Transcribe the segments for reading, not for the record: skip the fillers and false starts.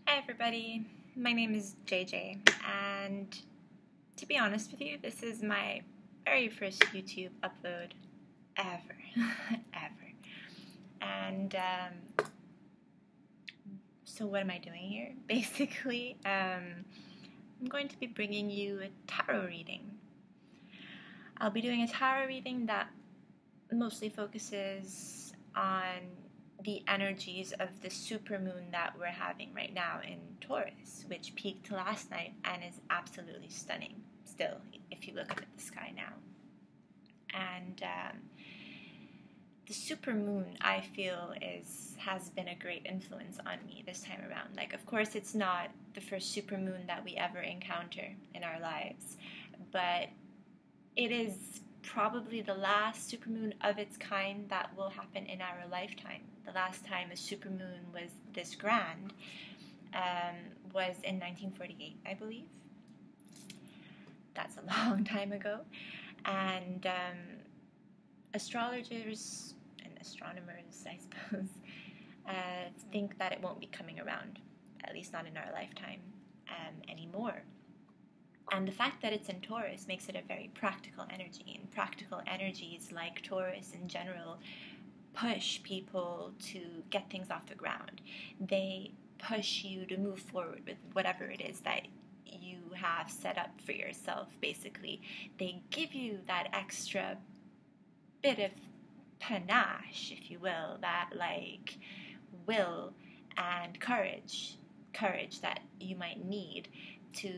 Hi everybody, my name is JJ, and to be honest with you, this is my very first YouTube upload ever, ever. And so what am I doing here? Basically, I'm going to be bringing you a tarot reading. I'll be doing a tarot reading that mostly focuses on the energies of the supermoon that we're having right now in Taurus, which peaked last night and is absolutely stunning still, if you look up at the sky now. And the supermoon, I feel, has been a great influence on me this time around. Like, of course, it's not the first supermoon that we ever encounter in our lives, but it is probably the last supermoon of its kind that will happen in our lifetime. The last time a supermoon was this grand was in 1948, I believe. That's a long time ago. And astrologers and astronomers, I suppose, think that it won't be coming around, at least not in our lifetime anymore. And the fact that it's in Taurus makes it a very practical energy. And practical energies, like Taurus in general, push people to get things off the ground. They push you to move forward with whatever it is that you have set up for yourself, basically. They give you that extra bit of panache, if you will, that like will and courage that you might need to,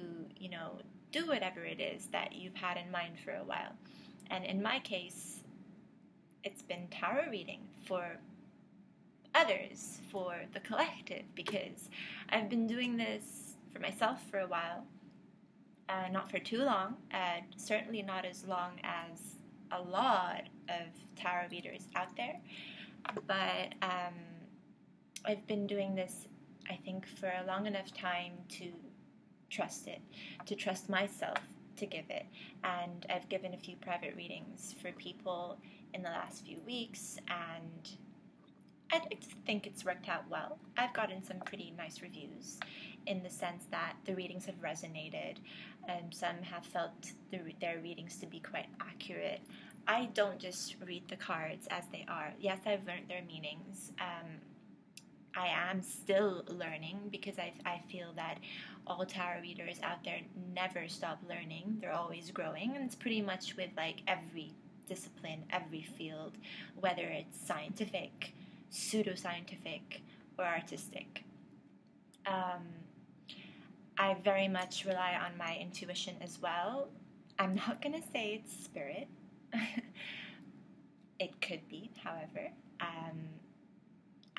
do whatever it is that you've had in mind for a while. And in my case, it's been tarot reading for others, for the collective, because I've been doing this for myself for a while, not for too long, certainly not as long as a lot of tarot readers out there, but I've been doing this, I think, for a long enough time to trust it, to trust myself to give it. And I've given a few private readings for people in the last few weeks, and I'd like to think it's worked out well. I've gotten some pretty nice reviews in the sense that the readings have resonated, and some have felt their readings to be quite accurate. I don't just read the cards as they are. Yes, I've learned their meanings. I am still learning, because I feel that all tarot readers out there never stop learning. They're always growing, and it's pretty much with like every discipline, every field, whether it's scientific, pseudoscientific, or artistic. I very much rely on my intuition as well. I'm not going to say it's spirit. It could be, however.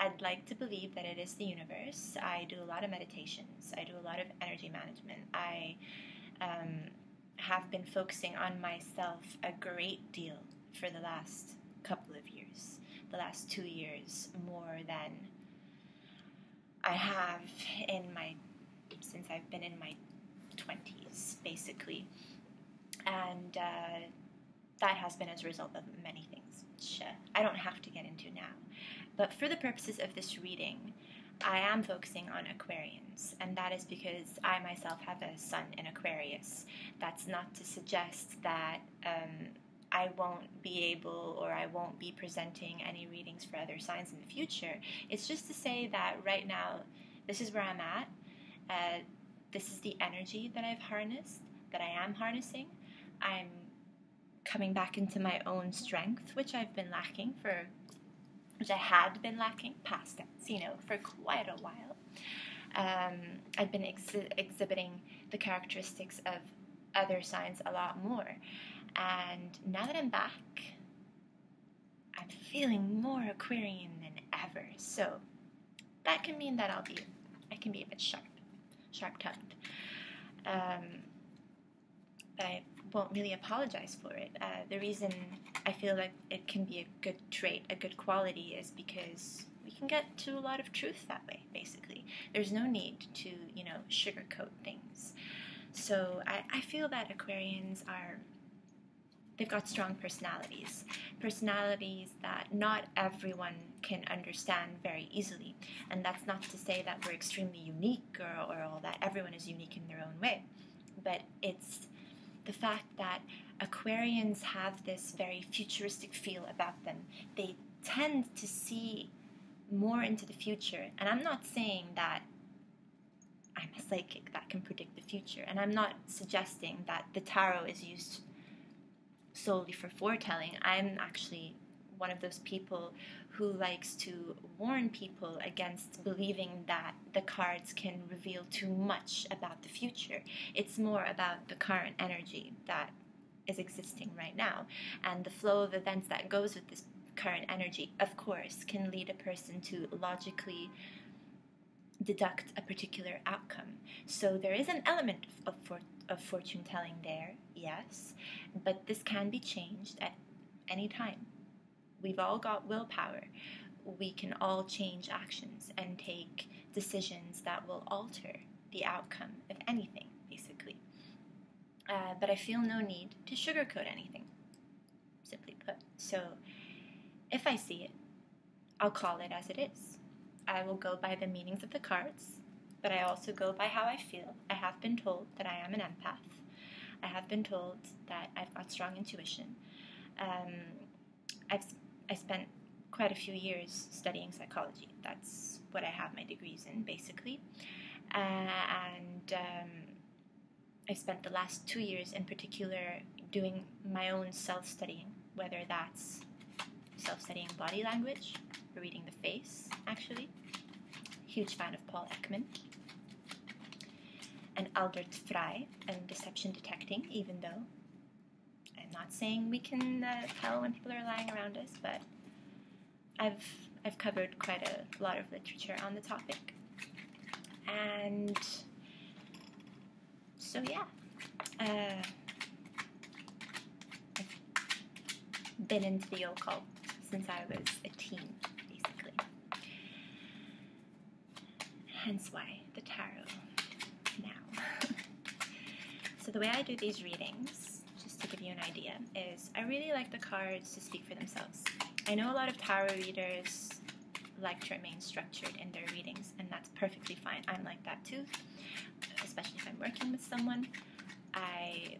I'd like to believe that it is the universe. I do a lot of meditations. I do a lot of energy management. I have been focusing on myself a great deal for the last couple of years, the last 2 years, more than I have since I've been in my 20s, basically. And that has been as a result of many things, which I don't have to get into now. But for the purposes of this reading, I am focusing on Aquarians, and that is because I myself have a sun in Aquarius. That's not to suggest that I won't be able, or I won't be presenting any readings for other signs in the future. It's just to say that right now, this is where I'm at. This is the energy that I've harnessed, that I am harnessing. I'm coming back into my own strength, which I had been lacking, past tense, for quite a while. I've been exhibiting the characteristics of other signs a lot more. And now that I'm back, I'm feeling more Aquarian than ever. So that can mean that I can be a bit sharp-tongued. But I won't really apologize for it. The reason I feel like it can be a good trait, a good quality, is because we can get to a lot of truth that way, basically. There's no need to, sugarcoat things. So I feel that Aquarians they've got strong personalities. Personalities that not everyone can understand very easily. And that's not to say that we're extremely unique or that everyone is unique in their own way. But it's the fact that Aquarians have this very futuristic feel about them. They tend to see more into the future. And I'm not saying that I'm a psychic that can predict the future. And I'm not suggesting that the tarot is used solely for foretelling. I'm actually one of those people who likes to warn people against believing that the cards can reveal too much about the future. It's more about the current energy that is existing right now, and the flow of events that goes with this current energy, of course, can lead a person to logically deduct a particular outcome. So there is an element of fortune telling there, yes, but this can be changed at any time. We've all got willpower. We can all change actions and take decisions that will alter the outcome of anything, basically. But I feel no need to sugarcoat anything, simply put. So if I see it, I'll call it as it is. I will go by the meanings of the cards, but I also go by how I feel. I have been told that I am an empath. I have been told that I've got strong intuition. I spent quite a few years studying psychology. That's what I have my degrees in, basically. And I spent the last 2 years in particular doing my own self-studying, whether that's self-studying body language, or reading the face, actually. Huge fan of Paul Ekman. And Albert Frey and deception detecting, even though I'm not saying we can tell when people are lying around us, but I've covered quite a lot of literature on the topic. And so yeah, I've been into the occult since I was a teen, basically. Hence why the tarot now. So the way I do these readings, just to give you an idea, is I really like the cards to speak for themselves. I know a lot of tarot readers like to remain structured in their readings, and that's perfectly fine. I'm like that too, especially if I'm working with someone. I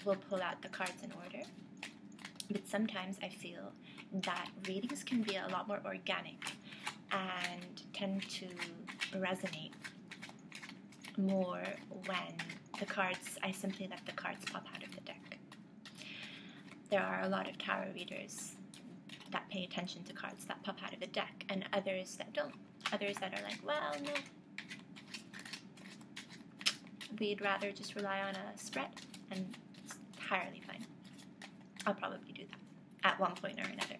will pull out the cards in order, but sometimes I feel that readings can be a lot more organic and tend to resonate more when I simply let the cards pop out of the deck. There are a lot of tarot readers that pay attention to cards that pop out of the deck, and others that don't. Others that are like, well, no, we'd rather just rely on a spread, and it's entirely fine. I'll probably do that at one point or another.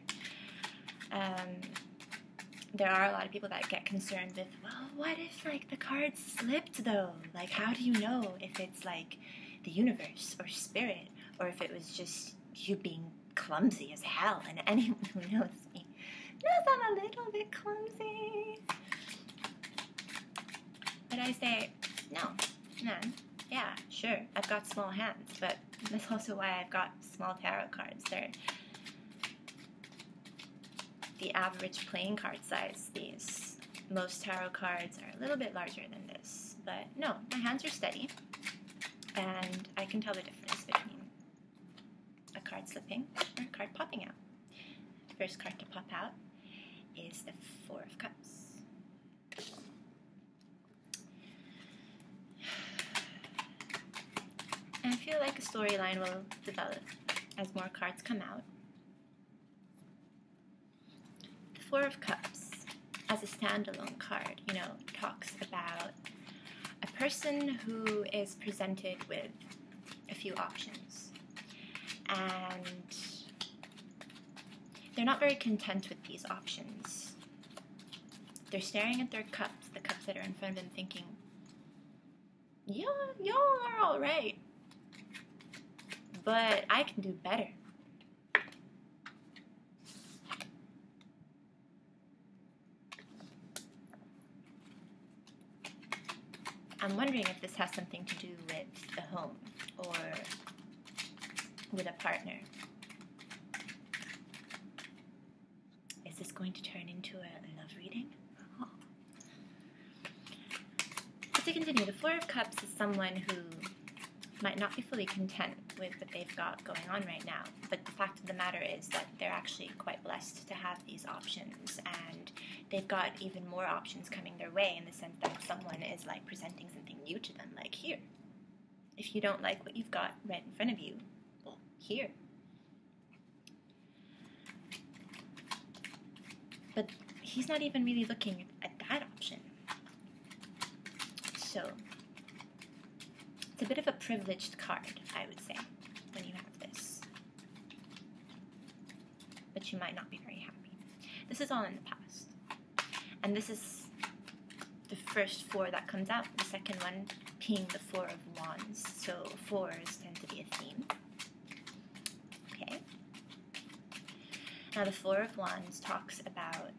There are a lot of people that get concerned with, well, what if, like, the cards slipped, though? Like, how do you know if it's, like, the universe or spirit, or if it was just you being clumsy as hell? And anyone who knows me knows I'm a little bit clumsy. But I say, no, man, yeah, sure, I've got small hands, but that's also why I've got small tarot cards. They're the average playing card size. Most tarot cards are a little bit larger than this, but no, my hands are steady, and I can tell the difference between a card slipping or a card popping out. The first card to pop out is the Four of Cups. And I feel like a storyline will develop as more cards come out. The Four of Cups, as a standalone card, talks about a person who is presented with a few options, and they're not very content with these options. They're staring at their cups, the cups that are in front of them, thinking, yeah, y'all are all right, but I can do better. I'm wondering if this has something to do with the home, or with a partner. Is this going to turn into a love reading? Oh. But to continue, the Four of Cups is someone who might not be fully content with what they've got going on right now, but the fact of the matter is that they're actually quite blessed to have these options, and they've got even more options coming their way, in the sense that someone is like presenting something new to them, like, here, if you don't like what you've got right in front of you, well, here. But he's not even really looking at that option. So it's a bit of a privileged card, I would say, when you have this. But you might not be very happy. This is all in the past. And this is the first four that comes out. The second one being the Four of Wands. So fours tend to be a theme. Okay. Now the Four of Wands talks about,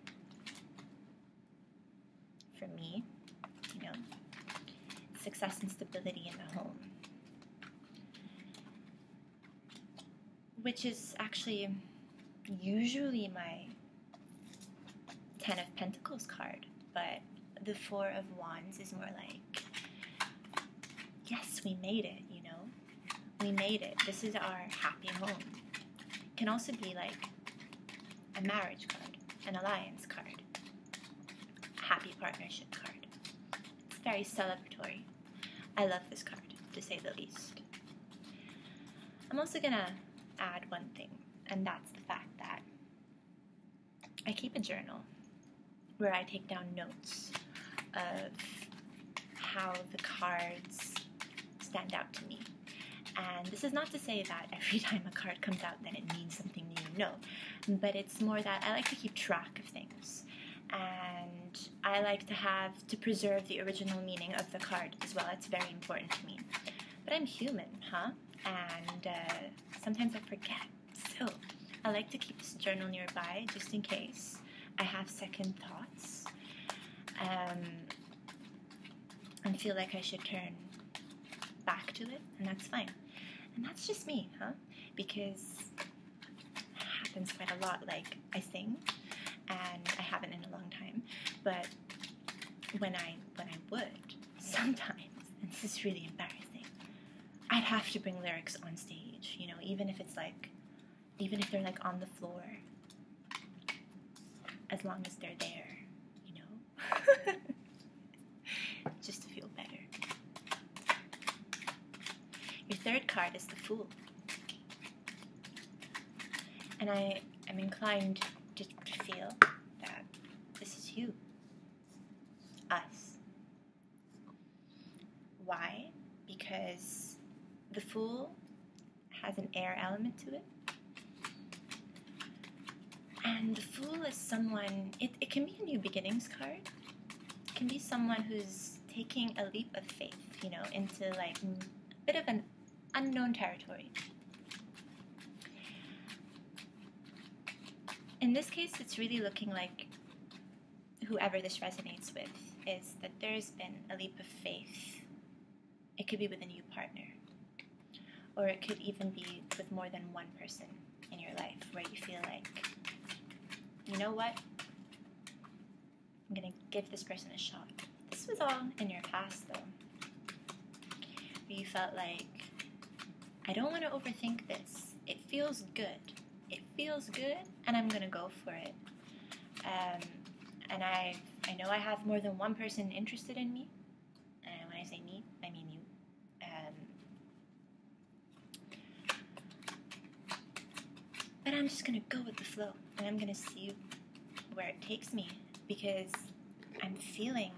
for me, you know, success and stability in the home, which is actually usually my Ten of Pentacles card, but the Four of Wands is more like, yes, we made it, you know, we made it, this is our happy home. It can also be like a marriage card, an alliance card, a happy partnership card. It's very celebratory. I love this card, to say the least. I'm also gonna add one thing, and that's the fact that I keep a journal where I take down notes of how the cards stand out to me. And this is not to say that every time a card comes out then it means something new, no. But it's more that I like to keep track of things. And I like to preserve the original meaning of the card as well. It's very important to me. But I'm human, huh? And sometimes I forget. So I like to keep this journal nearby just in case I have second thoughts. And feel like I should turn back to it, and that's fine. And that's just me, huh? Because it happens quite a lot. Like, I sing, and I haven't in a long time, but when I would, sometimes, and this is really embarrassing, I'd have to bring lyrics on stage, you know, even if they're like on the floor, as long as they're there, you know, just to feel better. Your third card is the Fool. And I am inclined to feel that this is you. Us. Why? Because the Fool has an air element to it. And the Fool is someone, it can be a new beginnings card. It can be someone who's taking a leap of faith, you know, into like a bit of an unknown territory. In this case, it's really looking like whoever this resonates with is that there's been a leap of faith. It could be with a new partner, or it could even be with more than one person in your life where you feel like, you know what, I'm gonna give this person a shot. This was all in your past though, where you felt like, I don't want to overthink this. It feels good. It feels good, and I'm gonna go for it. And I know I have more than one person interested in me. And when I say me, I mean you. But I'm just gonna go with the flow, and I'm gonna see where it takes me, because I'm feeling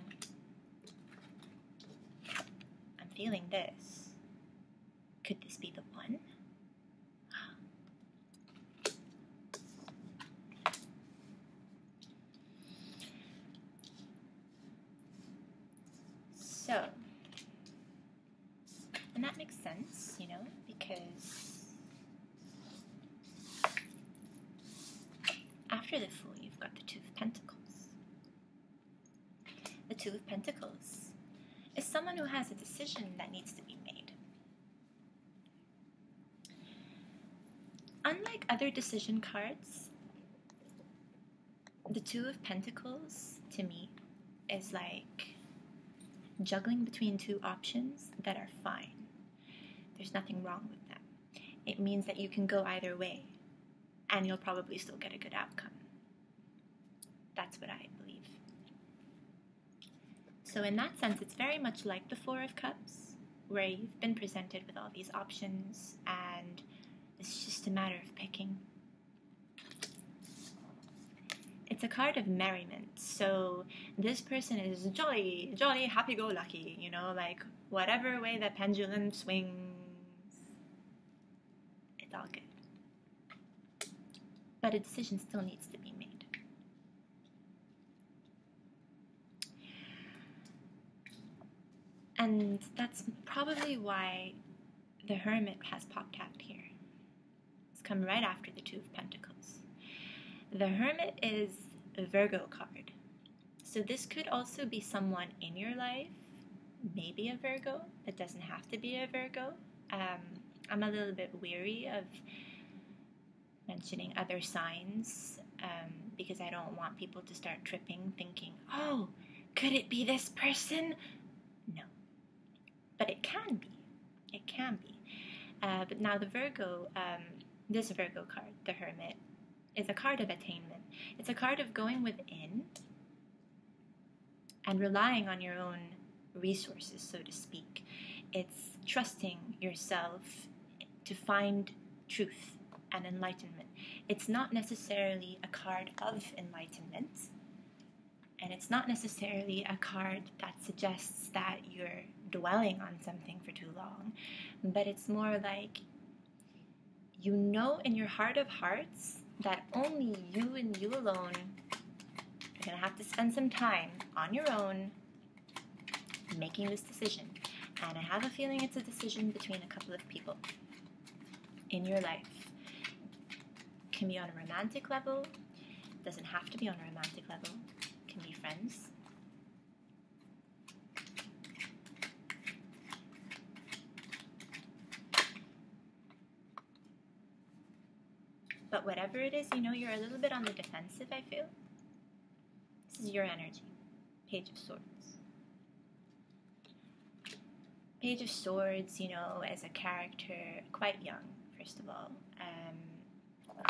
this. Could this be the one? So, and that makes sense, you know, because after the Fool, you've got the Two of Pentacles. The Two of Pentacles is someone who has a decision that needs to be made. unlike other decision cards, the Two of Pentacles, to me, is like juggling between two options that are fine. There's nothing wrong with them. It means that you can go either way, and you'll probably still get a good outcome. That's what I believe. So in that sense, it's very much like the Four of Cups, where you've been presented with all these options, and it's just a matter of picking. It's a card of merriment, so this person is jolly, jolly, happy-go-lucky, you know, like whatever way the pendulum swings, it's all good. But a decision still needs to be made. And that's probably why the Hermit has popped out here. It's come right after the Two of Pentacles. The Hermit is a Virgo card. So this could also be someone in your life, maybe a Virgo. It doesn't have to be a Virgo. I'm a little bit weary of mentioning other signs because I don't want people to start tripping, thinking, oh, could it be this person? No. But it can be. It can be. But now the Virgo, this Virgo card, the Hermit, is a card of attainment. It's a card of going within and relying on your own resources, so to speak. It's trusting yourself to find truth and enlightenment. It's not necessarily a card of enlightenment, and it's not necessarily a card that suggests that you're dwelling on something for too long, but it's more like you know in your heart of hearts that only you and you alone are going to have to spend some time on your own making this decision. And I have a feeling it's a decision between a couple of people in your life. It can be on a romantic level. It doesn't have to be on a romantic level. It can be friends. But whatever it is, you know, you're a little bit on the defensive, I feel. This is your energy. Page of Swords. Page of Swords, you know, as a character, quite young, first of all,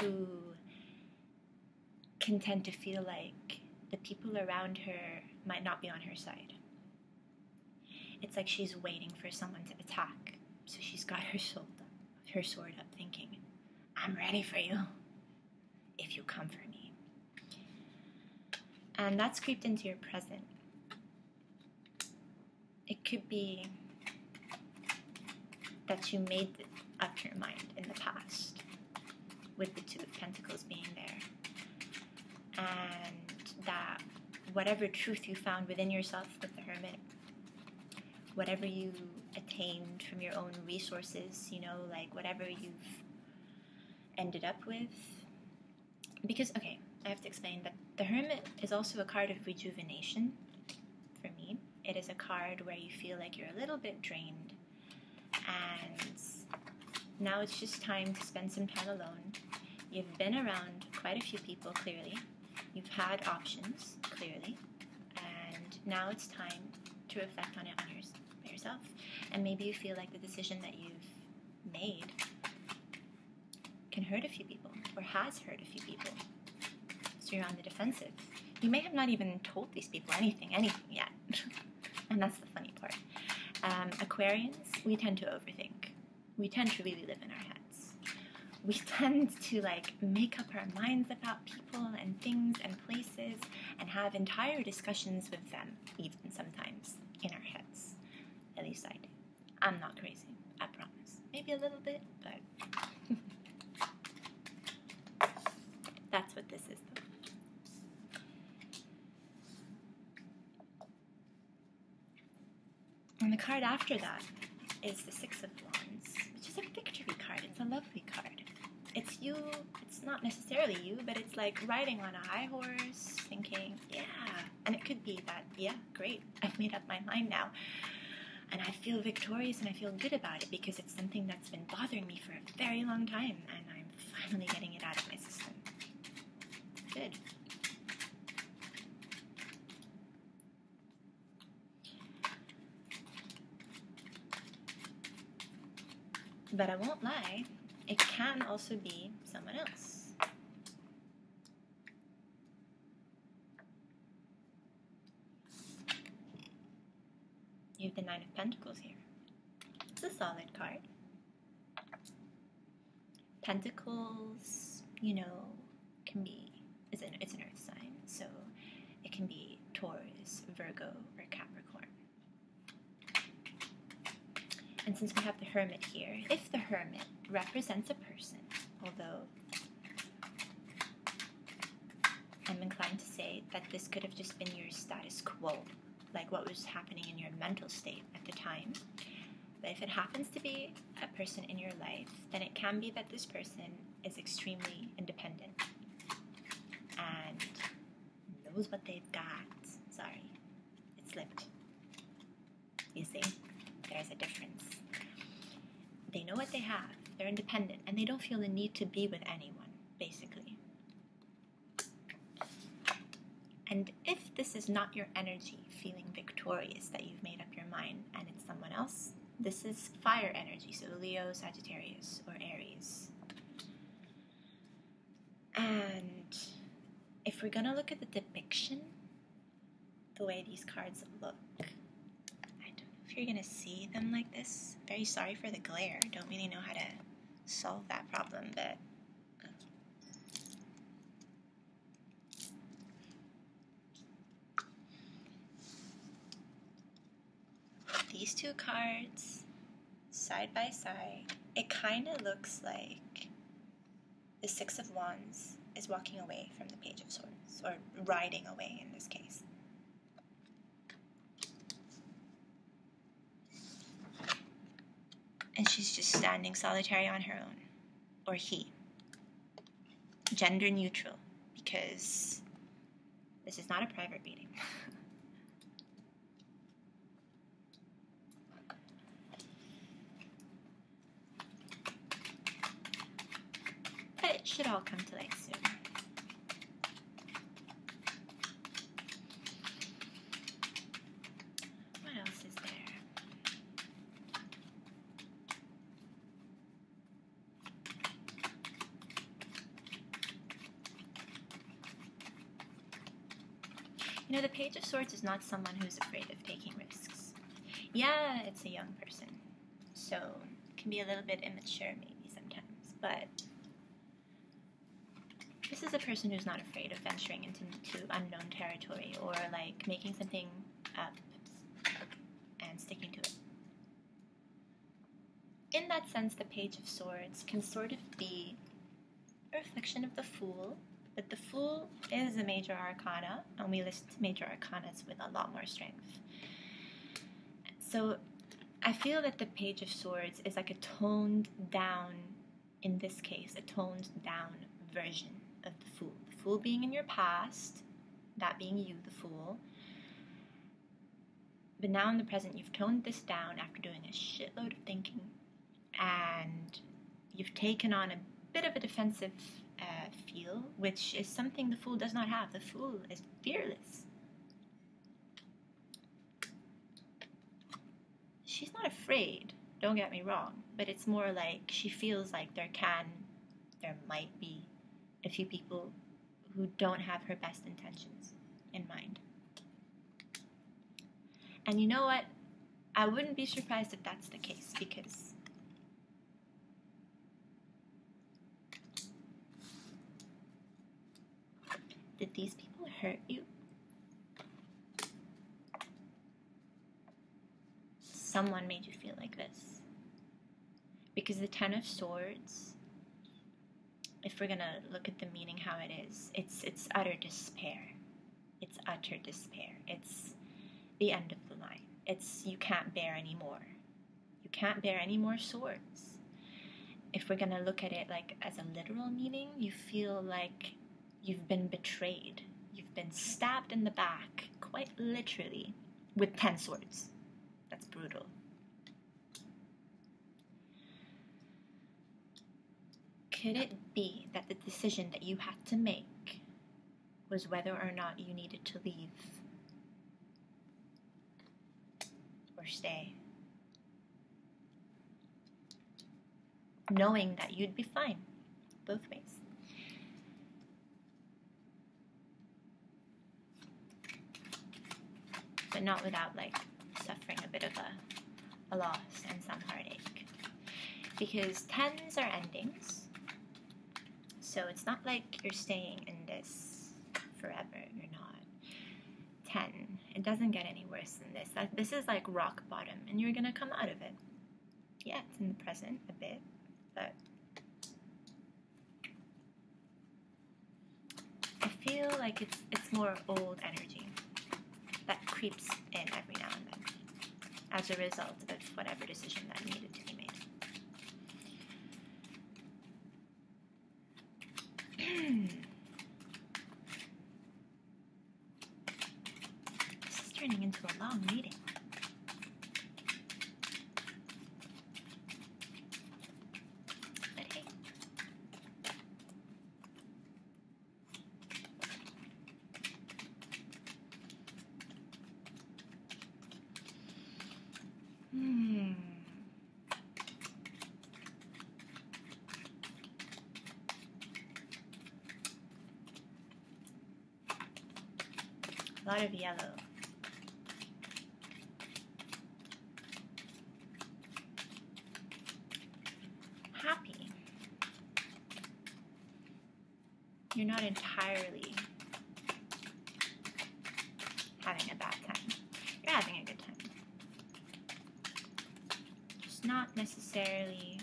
who can tend to feel like the people around her might not be on her side. It's like she's waiting for someone to attack, so she's got her sword up, thinking, I'm ready for you, if you come for me. And that's creeped into your present. It could be that you made up your mind in the past, with the Two of Pentacles being there, and that whatever truth you found within yourself with the Hermit, whatever you attained from your own resources, you know, like whatever you've ended up with. Because, okay, I have to explain that the Hermit is also a card of rejuvenation for me. It is a card where you feel like you're a little bit drained, and now it's just time to spend some time alone. You've been around quite a few people, clearly. You've had options, clearly. And now it's time to reflect on it on yourself. And maybe you feel like the decision that you've made can hurt a few people, or has hurt a few people. So you're on the defensive. You may have not even told these people anything yet. And that's the funny part. Aquarians, we tend to overthink. We tend to really live in our heads. We tend to make up our minds about people and things and places and have entire discussions with them, even sometimes, in our heads. At least I do. I'm not crazy, I promise. Maybe a little bit, but that's what this is, though. And the card after that is the Six of Wands, which is a victory card. It's a lovely card. It's you, it's not necessarily you, but it's like riding on a high horse, thinking, yeah. And it could be that, yeah, great, I've made up my mind now. And I feel victorious and I feel good about it because it's something that's been bothering me for a very long time. And I'm Finally getting it out of my system. Good. But I won't lie, it can also be someone else. You have the Nine of Pentacles here. It's a solid card. Pentacles, you know, can be, it's an earth sign, so it can be Taurus, Virgo, or Capricorn. And since we have the Hermit here, if the Hermit represents a person, although I'm inclined to say that this could have just been your status quo, like what was happening in your mental state at the time. But if it happens to be a person in your life, then it can be that this person is extremely independent and knows what they've got. Sorry, it slipped. You see, there's a difference. They know what they have, they're independent, and they don't feel the need to be with anyone, basically. And if this is not your energy, feeling victorious that you've made up your mind and it's someone else, this is fire energy, so Leo, Sagittarius, or Aries. And if we're going to look at the depiction, the way these cards look, I don't know if you're going to see them like this. Very sorry for the glare. Don't really know how to solve that problem, but these two cards side by side, it kind of looks like the Six of Wands is walking away from the Page of Swords, or riding away in this case. And she's just standing solitary on her own, or he. Gender neutral, because this is not a private reading. But it should all come to light soon. What else is there? You know, the Page of Swords is not someone who's afraid of taking risks. Yeah, it's a young person, so it can be a little bit immature maybe sometimes, but this is a person who's not afraid of venturing into unknown territory, or like making something up and sticking to it. In that sense, the Page of Swords can sort of be a reflection of the Fool, but the Fool is a major arcana, and we list major arcanas with a lot more strength. So I feel that the Page of Swords is like a toned down, in this case, a toned down version of the Fool. The Fool being in your past, that being you, the Fool. But now in the present, you've toned this down after doing a shitload of thinking, and you've taken on a bit of a defensive feel, which is something the Fool does not have. The Fool is fearless. She's not afraid, don't get me wrong, but it's more like she feels like there might be a few people who don't have her best intentions in mind. And you know what? I wouldn't be surprised if that's the case, because did these people hurt you? Someone made you feel like this. Because the Ten of Swords, if we're gonna look at the meaning how it is, it's utter despair. It's utter despair. It's the end of the line. It's you can't bear anymore. You can't bear any more swords. If we're gonna look at it like as a literal meaning, you feel like you've been betrayed. You've been stabbed in the back, quite literally, with 10 swords. That's brutal. Could it be that the decision that you had to make was whether or not you needed to leave or stay? Knowing that you'd be fine both ways. But not without like suffering a bit of a loss and some heartache. Because 10s are endings. So it's not like you're staying in this forever. You're not. 10. It doesn't get any worse than this. This is like rock bottom, and you're gonna come out of it. Yeah, it's in the present a bit, but I feel like it's more old energy that creeps in every now and then as a result of whatever decision that needed to be made. This is turning into a long meeting. But hey. A lot of yellow. Happy. You're not entirely having a bad time. You're having a good time. Just not necessarily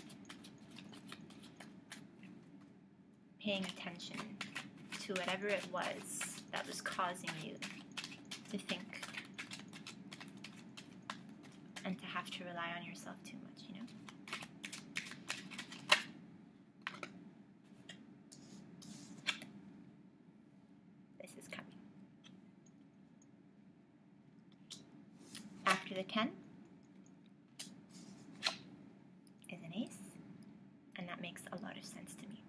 paying attention to whatever it was that was causing you to think and to have to rely on yourself too much, you know? This is coming. After the 10 is an ace, and that makes a lot of sense to me.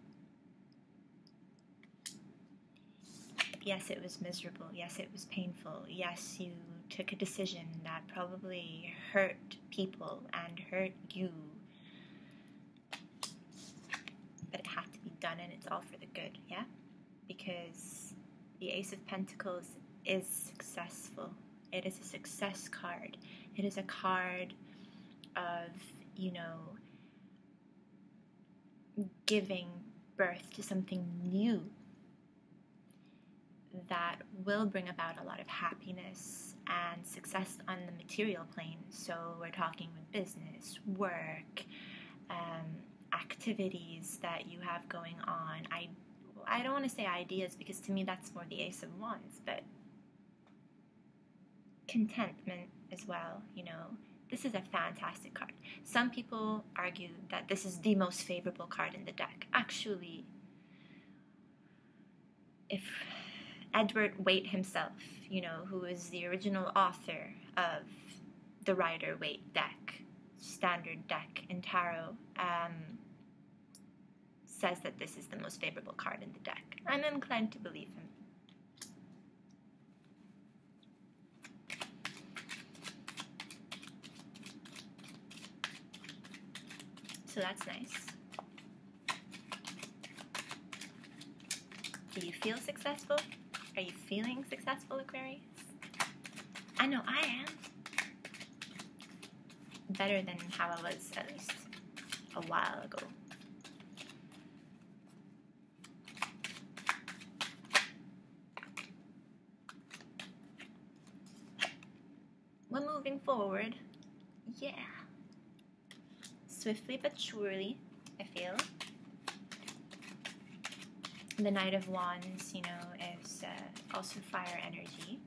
Yes, it was miserable. Yes, it was painful. Yes, you took a decision that probably hurt people and hurt you. But it had to be done, and it's all for the good, yeah? Because the Ace of Pentacles is successful. It is a success card. It is a card of, you know, giving birth to something new that will bring about a lot of happiness and success on the material plane. So we're talking with business, work, activities that you have going on. I don't want to say ideas, because to me that's more the Ace of Wands, but contentment as well, you know. This is a fantastic card. Some people argue that this is the most favorable card in the deck. Actually, if Edward Waite himself, you know, who is the original author of the Rider-Waite deck, standard deck in tarot, says that this is the most favorable card in the deck. I'm inclined to believe him. So that's nice. Do you feel successful? Are you feeling successful, Aquarius? I know I am. Better than how I was, at least a while ago. We're moving forward. Yeah. Swiftly but surely, I feel. The Knight of Wands, you know, is also fire energy.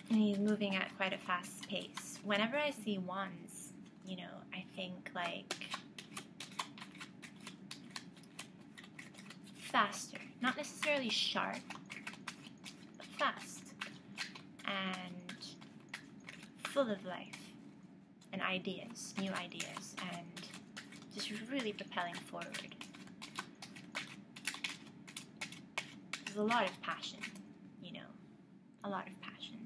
And he's moving at quite a fast pace. Whenever I see wands, you know, I think like faster. Not necessarily sharp, but fast. And full of life. and ideas, new ideas, and just really propelling forward. There's a lot of passion, you know, a lot of passion.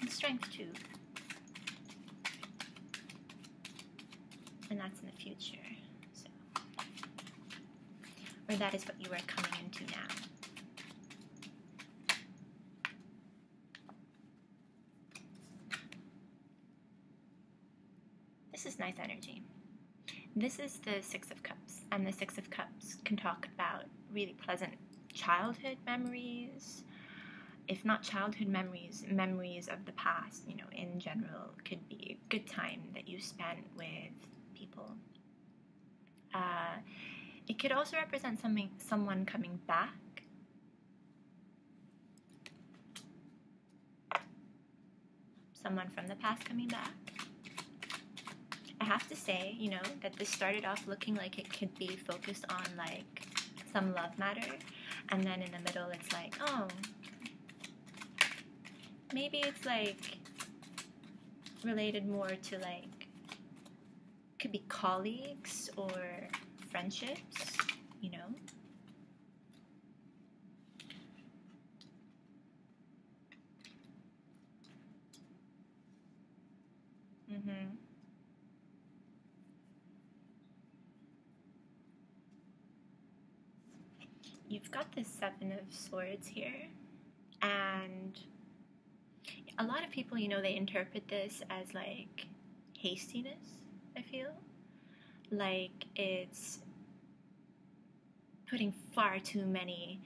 And strength too. And that's in the future, so. Or that is what you are coming into now. This is nice energy. This is the Six of Cups, and the Six of Cups can talk about really pleasant childhood memories. If not childhood memories, memories of the past, you know, in general, could be a good time that you spent with people. It could also represent someone coming back. Someone from the past coming back. I have to say, you know, that this started off looking like it could be focused on, like, some love matter, and then in the middle it's like, oh, maybe it's, like, related more to, like, could be colleagues or friendships, you know? You've got this Seven of Swords here, and a lot of people, you know, they interpret this as, like, hastiness, I feel. Like it's putting far too many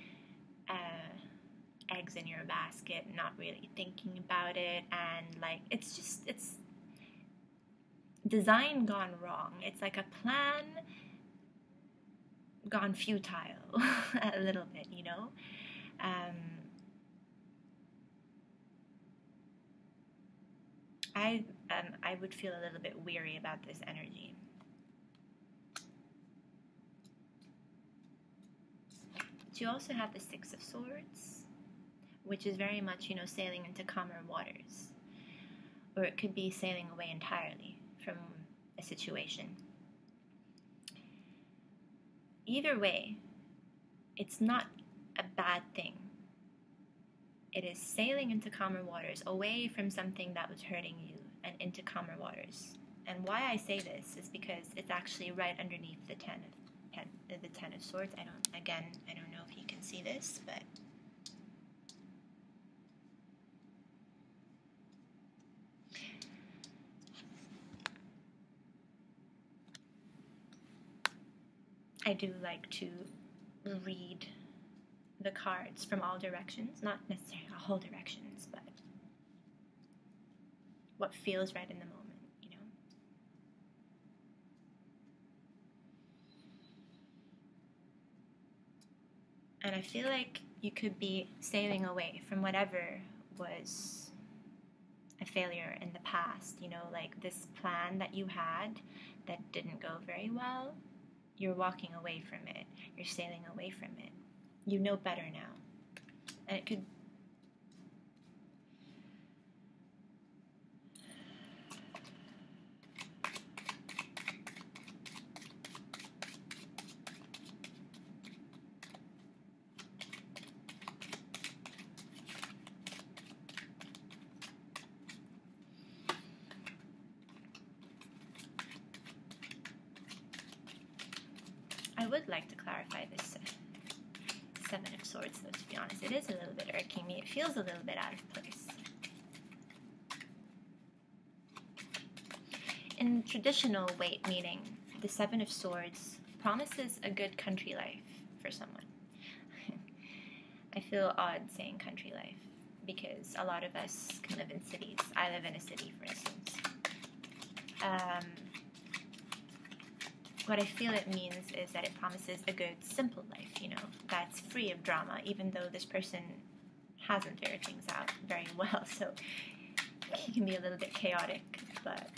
eggs in your basket, not really thinking about it, and, like, it's design gone wrong. It's like a plan gone futile a little bit, you know? I would feel a little bit weary about this energy. But you also have the Six of Swords, which is very much, you know, sailing into calmer waters. Or it could be sailing away entirely from a situation. Either way, it's not a bad thing. It is sailing into calmer waters, away from something that was hurting you, and into calmer waters. And why I say this is because it's actually right underneath the Ten of Swords. I don't know if you can see this, but I do like to read the cards from all directions, not necessarily all directions, but what feels right in the moment, you know. And I feel like you could be sailing away from whatever was a failure in the past, you know, like this plan that you had that didn't go very well. You're walking away from it. You're sailing away from it. You know better now. And it could... I would like to clarify this Seven of Swords, though, to be honest. It is a little bit irking me. It feels a little bit out of place. In traditional weight meaning, the Seven of Swords promises a good country life for someone. I feel odd saying country life because a lot of us can live in cities. I live in a city, for instance. What I feel it means is that it promises a good, simple life, you know, that's free of drama, even though this person hasn't figured things out very well, so he can be a little bit chaotic, but...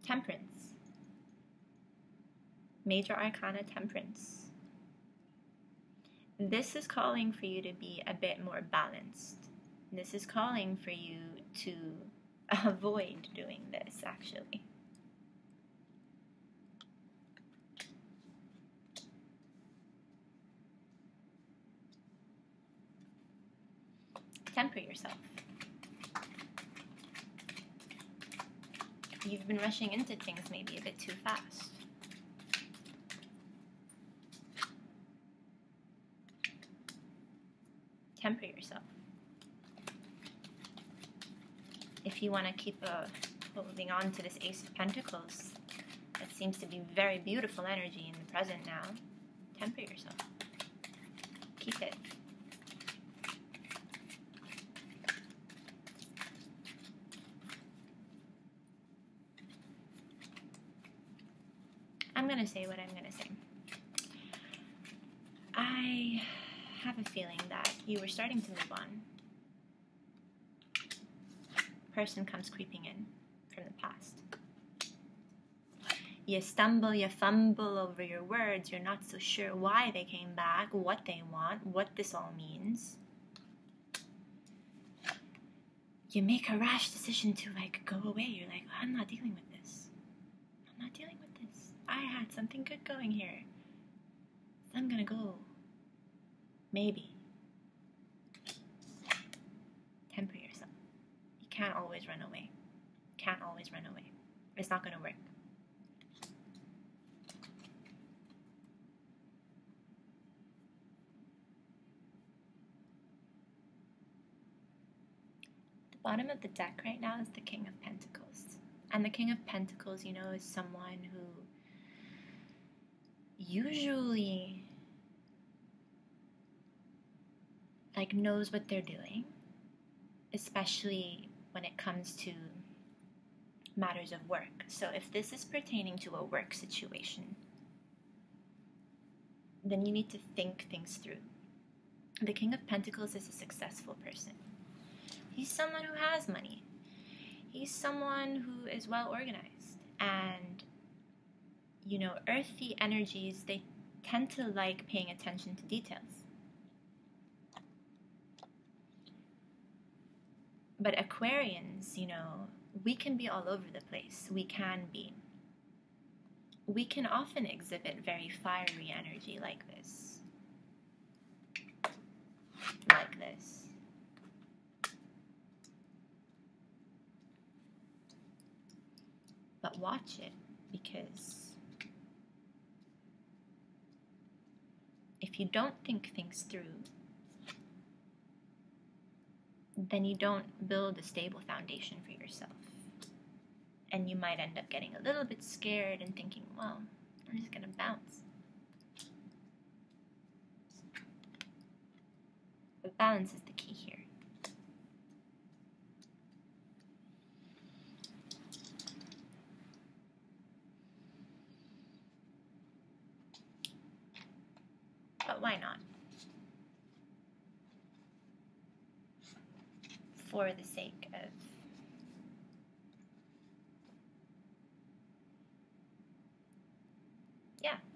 Temperance. Major Arcana Temperance. This is calling for you to be a bit more balanced. This is calling for you to avoid doing this, actually. Temper yourself. You've been rushing into things maybe a bit too fast. Temper yourself. If you want to keep holding on to this Ace of Pentacles, that seems to be very beautiful energy in the present now, temper yourself. Keep it. I'm going to say what I'm going to say. I have a feeling that you were starting to move on. Person comes creeping in from the past. You stumble, you fumble over your words. You're not so sure why they came back, what they want, what this all means. You make a rash decision to go away. You're like, I'm not dealing with this. I'm not dealing with this. I had something good going here. I'm gonna go. Maybe. Temper yourself. You can't always run away. Can't always run away. It's not gonna work. The bottom of the deck right now is the King of Pentacles. And the King of Pentacles, is someone who usually knows what they're doing, especially when it comes to matters of work. So if this is pertaining to a work situation, then you need to think things through. The King of Pentacles is a successful person. He's someone who has money. He's someone who is well organized. And, earthy energies, they tend to like paying attention to details. But Aquarians, we can be all over the place. We can be. We can often exhibit very fiery energy like this. Like this. But watch it, because if you don't think things through, then you don't build a stable foundation for yourself. And you might end up getting a little bit scared and thinking, well, I'm just going to bounce. But balance is the key here. But why not? For the sake of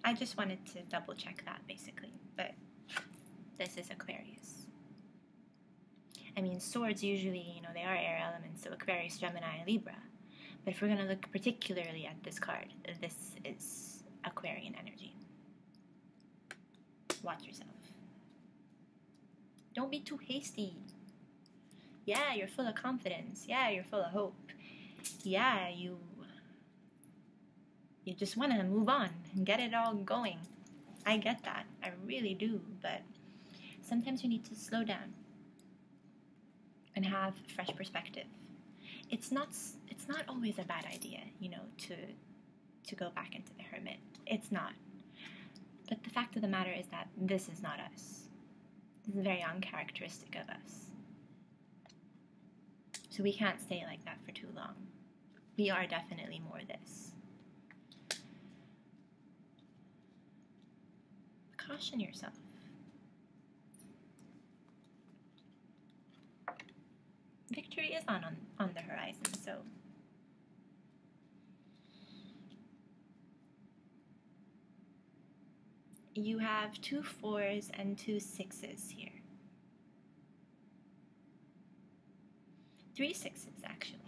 I just wanted to double check that basically, but this is Aquarius. I mean, swords usually, they are air elements, so Aquarius, Gemini, Libra. But if we're going to look particularly at this card, this is Aquarian energy. Watch yourself. Don't be too hasty. Yeah, you're full of confidence. Yeah, you're full of hope. Yeah, you just want to move on and get it all going. I get that. I really do. But sometimes you need to slow down and have fresh perspective. It's not always a bad idea, to go back into the hermit. It's not. But the fact of the matter is that this is not us. This is very uncharacteristic of us. So we can't stay like that for too long. We are definitely more this. Caution yourself. Victory is on the horizon, so you have 2 4s and 2 6s here. 3 6s, actually.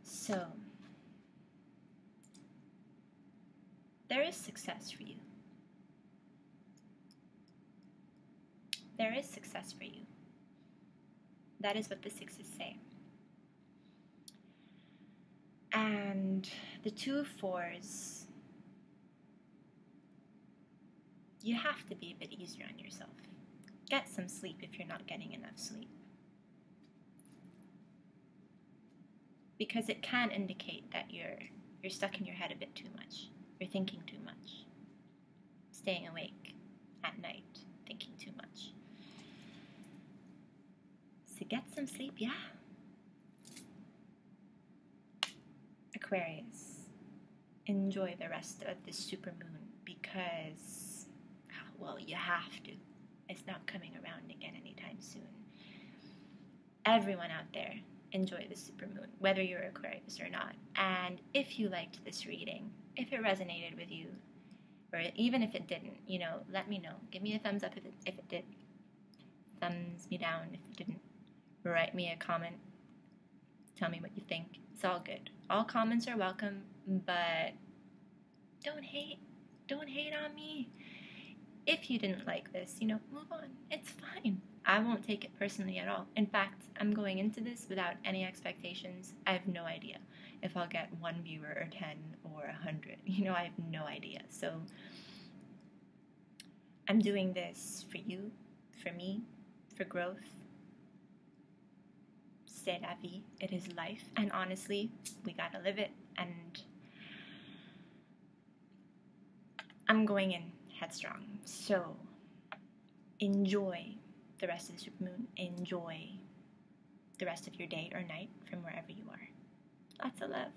So, there is success for you. There is success for you. That is what the 6s say. And the 2 4s, you have to be a bit easier on yourself. Get some sleep if you're not getting enough sleep. Because it can indicate that you're stuck in your head a bit too much. You're thinking too much. Staying awake at night, thinking too much. So get some sleep, yeah? Aquarius, enjoy the rest of this supermoon because, well, you have to. It's not coming around again anytime soon. Everyone out there, enjoy the supermoon, whether you're Aquarius or not. And if you liked this reading, if it resonated with you, or even if it didn't, let me know. Give me a thumbs up if it did. Thumbs me down if it didn't. Write me a comment. Tell me what you think. It's all good. All comments are welcome, but don't hate. Don't hate on me. If you didn't like this, move on. It's fine. I won't take it personally at all. In fact, I'm going into this without any expectations. I have no idea if I'll get 1 viewer or 10 or 100. I have no idea. So I'm doing this for you, for me, for growth. C'est la vie. It is life. And honestly, we gotta live it. And I'm going in headstrong. So enjoy the rest of the supermoon. Enjoy the rest of your day or night from wherever you are. Lots of love.